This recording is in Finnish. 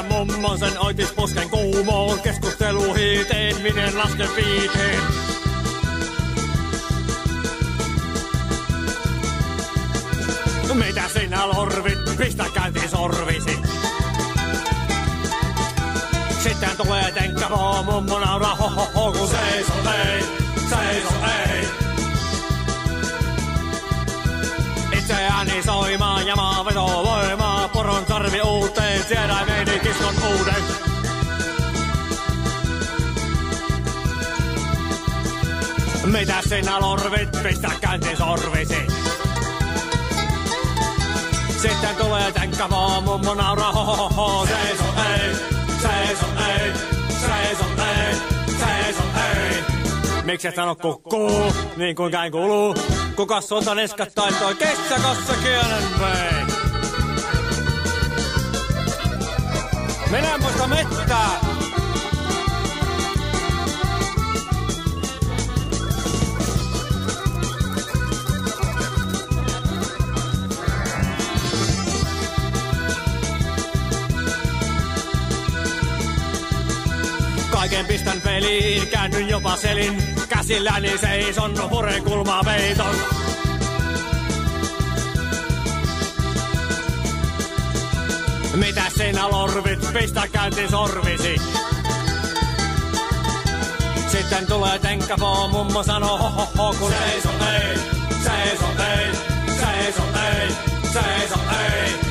Minä mummon sen oitis pusken kuumoon. Keskustelu hiiteen, miten lasken viiteen. Mitä sinä lorvit, pistä käyntiin sorvisi. Sitten tulee tenkkäpoo, mummo nauraa ho ho ho, kun seiso ei, seiso ei. Itseäni soimaan ja maaveto voimaa, poron sarvi uuteen, siedäimeni kiskon uuden. Mitä sinä lorvit, pistä käyntiin sorvisi. Sitten tulee tenkkäpoo, mummo nauraa ho ho ho, seiso ei. Seiso ei, seiso ei, seiso ei. Miksi et sano kukkuu, niin kuin käin kuuluu? Kukas sulta niskat taittoi kesäkossa kielen vei? Minä en muista mettää. Kaiken pistän peliin, käännyn jopa selin. Käsilläni seison, puren kulmaa peiton. Mitä sinä lorvit, pistä käyntiin sorvisi. Sitten tulee tenkkäpoo, mummo sanoo ho ho ho, kun seiso ei, seiso ei, seiso ei, seiso ei.